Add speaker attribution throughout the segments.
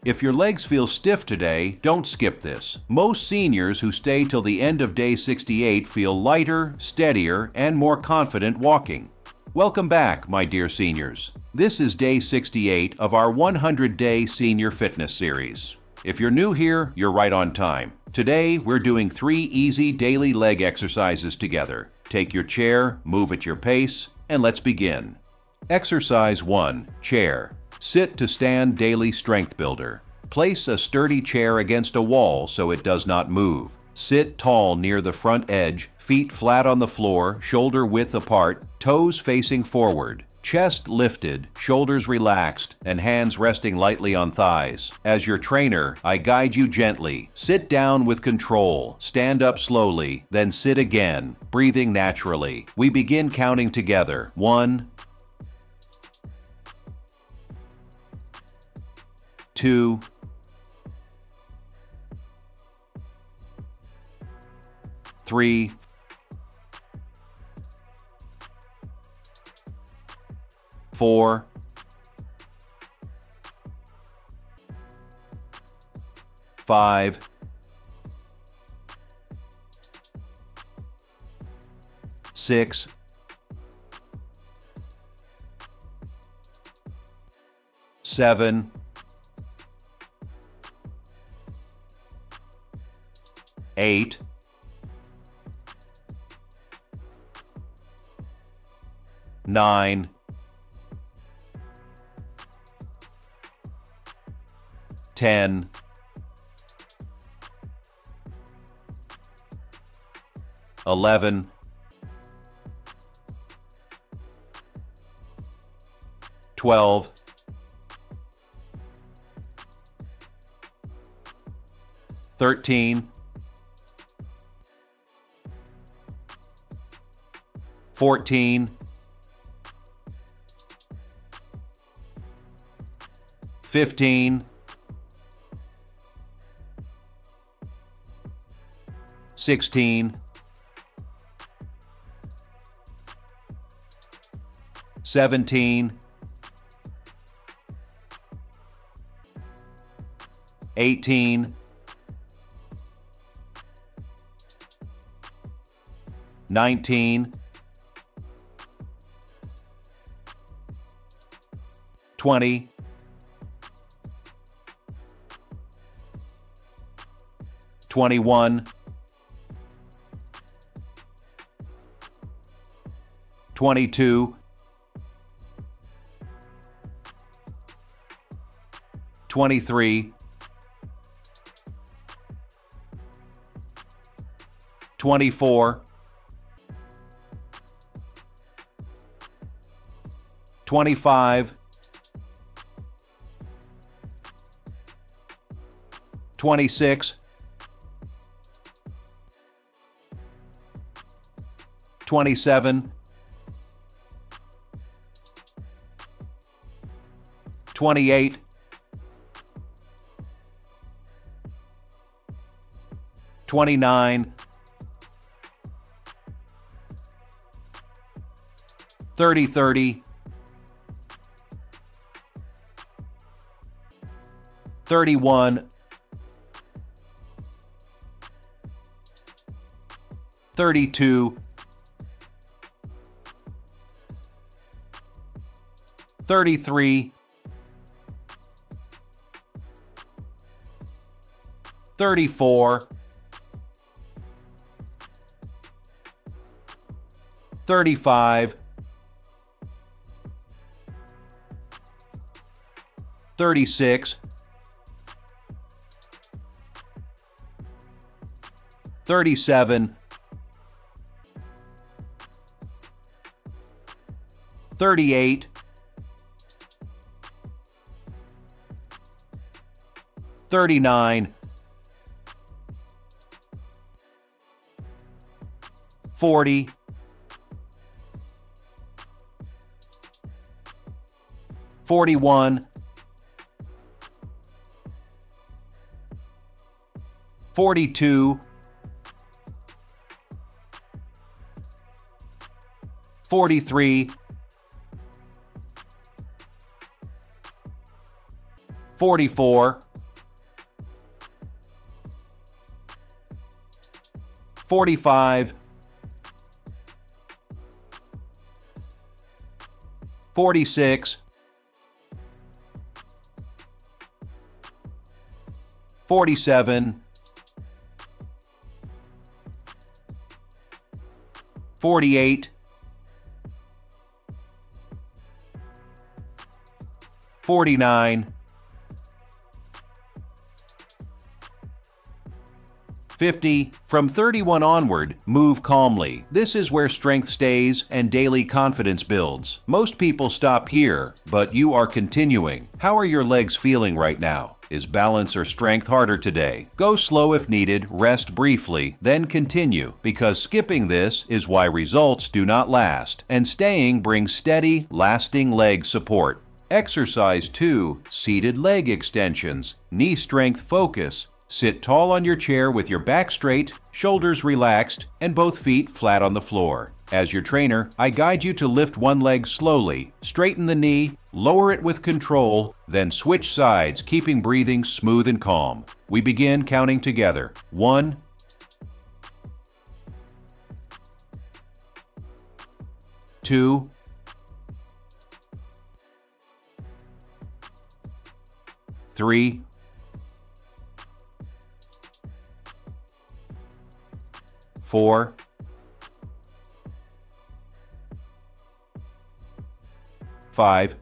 Speaker 1: If your legs feel stiff today, don't skip this. Most seniors who stay till the end of day 68 feel lighter, steadier, and more confident walking. Welcome back, my dear seniors. This is day 68 of our 100-day senior fitness series. If you're new here, you're right on time. Today, we're doing 3 easy daily leg exercises together. Take your chair, move at your pace, and let's begin. Exercise 1. Chair. Sit to stand daily strength builder. Place a sturdy chair against a wall so it does not move. Sit tall near the front edge, feet flat on the floor, shoulder width apart, toes facing forward. Chest lifted, shoulders relaxed, and hands resting lightly on thighs. As your trainer, I guide you gently. Sit down with control, stand up slowly, then sit again, breathing naturally. We begin counting together. 1, 2, 3, 4, 5, 6, 7, 8, 9, 10, 11, 12, 13, 14, 15, 16, 17, 18, 19, 20, 21, 22, 23, 24, 25, 26, 27, 28, 29, 30, 30, 31, 32, 33, 34, 35, 36, 37, 38, 39, 40, 41, 42, 43, 44, 45, 46, 47, 48, 49, 50. From 31 onward, move calmly. This is where strength stays and daily confidence builds. Most people stop here, but you are continuing. How are your legs feeling right now? Is balance or strength harder today? Go slow if needed, rest briefly, then continue, because skipping this is why results do not last, and staying brings steady, lasting leg support. Exercise 2. Seated leg extensions. Knee strength focus. Sit tall on your chair with your back straight, shoulders relaxed, and both feet flat on the floor. As your trainer, I guide you to lift one leg slowly, straighten the knee, lower it with control, then switch sides, keeping breathing smooth and calm. We begin counting together. 1, 2, 3, 4, 5,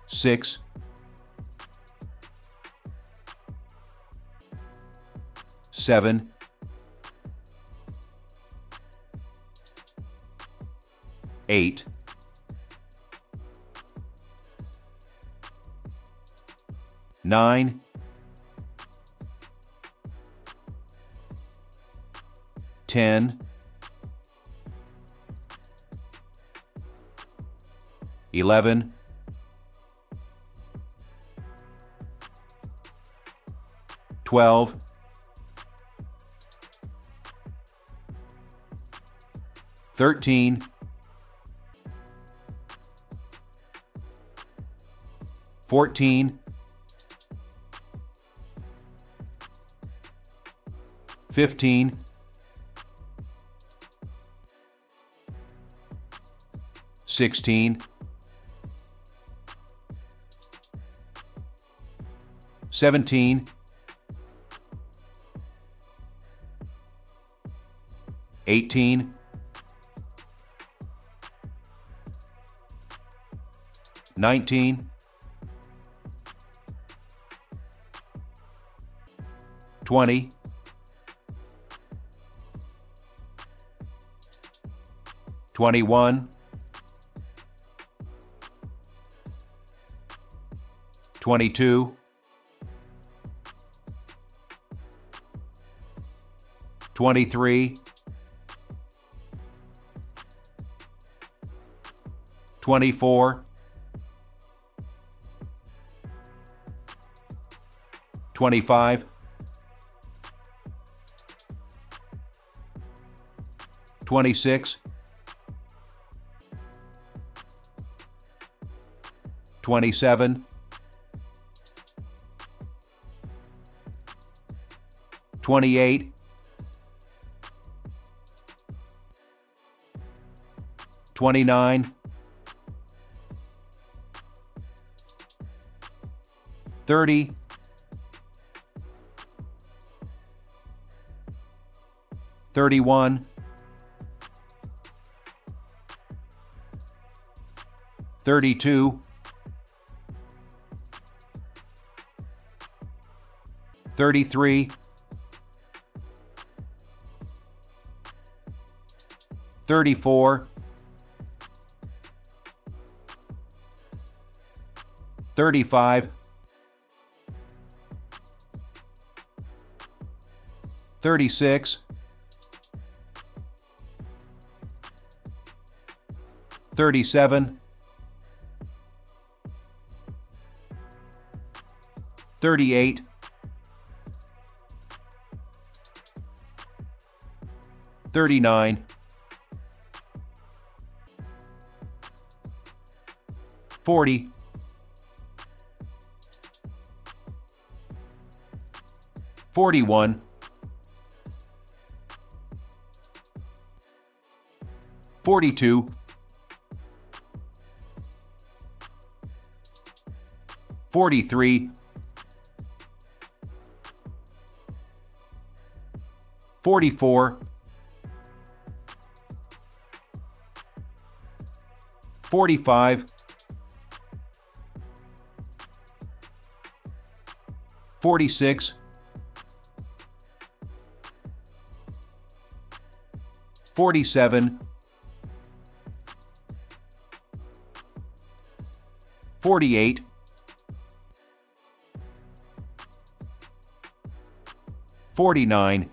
Speaker 1: 6, 7, 8, 9, 10, 11, 12, 13, 14, 15, 16, 17, 18, 19, 20, 21, 22, 23, 24, 25, 26, 27, 28, 29, 30, 31, 32, 33, 34, 35, 36, 37, 38, 39, 40, 41, 42, 43, 44, 45, 46, 47, 48, 49,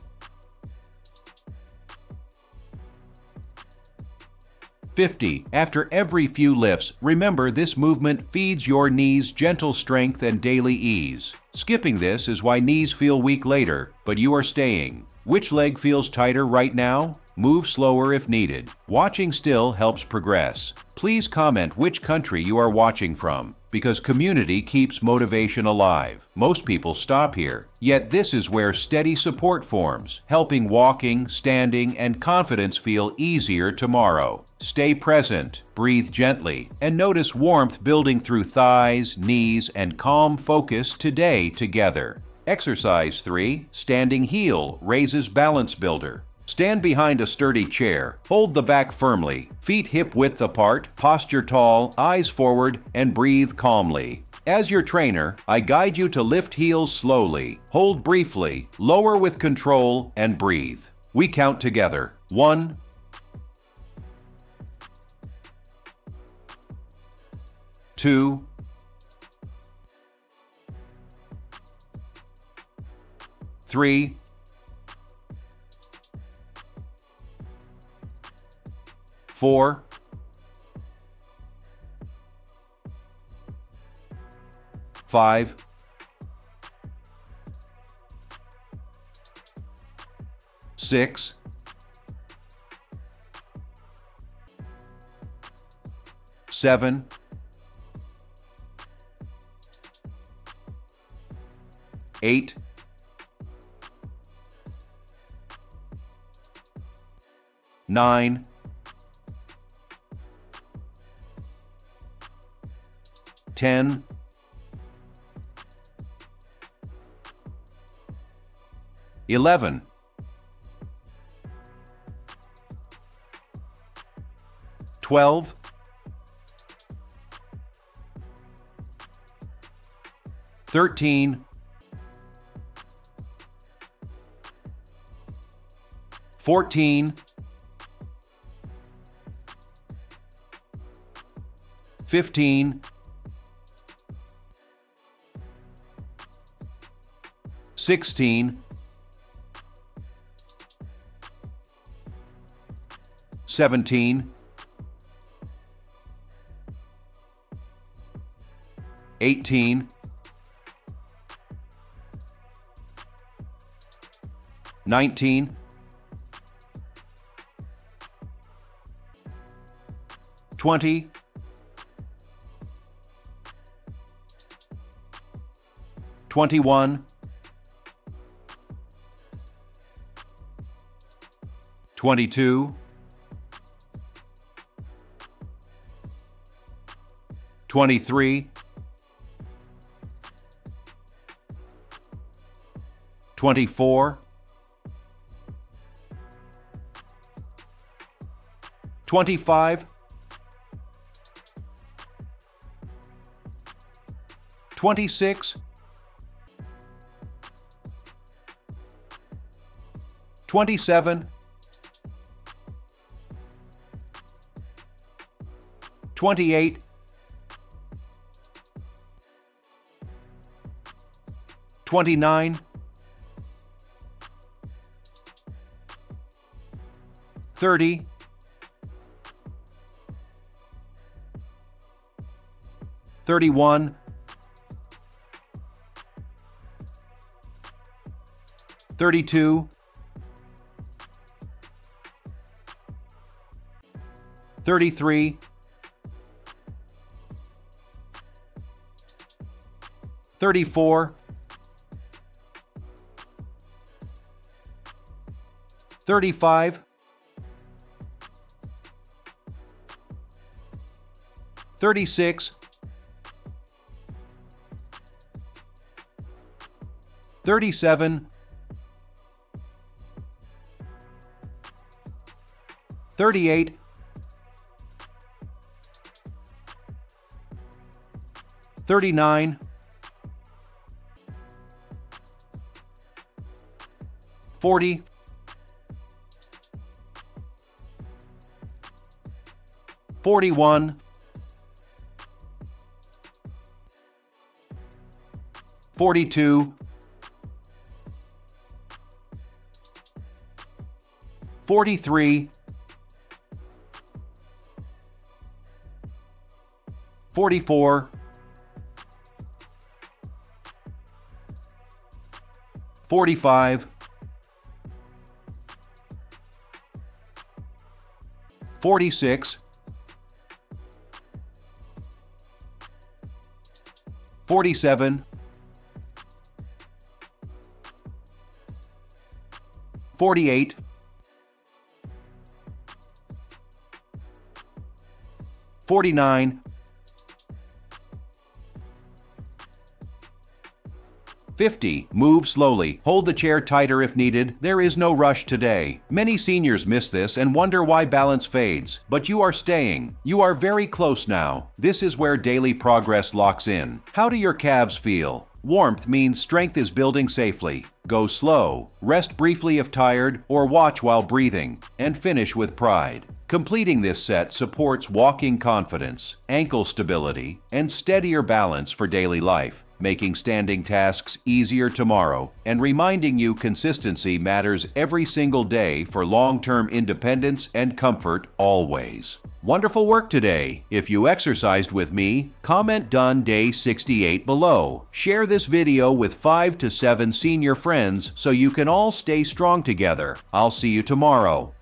Speaker 1: 50. After every few lifts, remember this movement feeds your knees gentle strength and daily ease. Skipping this is why knees feel weak later, but you are staying. Which leg feels tighter right now? Move slower if needed. Watching still helps progress. Please comment which country you are watching from, because community keeps motivation alive. Most people stop here, yet this is where steady support forms, helping walking, standing, and confidence feel easier tomorrow. Stay present, breathe gently, and notice warmth building through thighs, knees, and calm focus today together. Exercise 3, Standing Heel, raises balance builder. Stand behind a sturdy chair, hold the back firmly, feet hip-width apart, posture tall, eyes forward, and breathe calmly. As your trainer, I guide you to lift heels slowly, hold briefly, lower with control, and breathe. We count together. 1, 2, 3, 4, 5, 6, 7, 8, 9, 10, 11, 12, 13, 14, 15, 16, 17, 18, 19, 20, 21, 22, 23, 24, 25, 26, 27, 28, 29, 30, 31, 32, 33, 34, 35, 36, 37, 38, 39, 40, 41, 42, 43, 44, 45, 46, 47, 48, 49, 50. Move slowly. Hold the chair tighter if needed. There is no rush today. Many seniors miss this and wonder why balance fades. But you are staying. You are very close now. This is where daily progress locks in. How do your calves feel? Warmth means strength is building safely. Go slow, rest briefly if tired, or watch while breathing, and finish with pride. Completing this set supports walking confidence, ankle stability, and steadier balance for daily life, making standing tasks easier tomorrow and reminding you consistency matters every single day for long-term independence and comfort always. Wonderful work today! If you exercised with me, comment "Done Day 68" below. Share this video with 5 to 7 senior friends so you can all stay strong together. I'll see you tomorrow.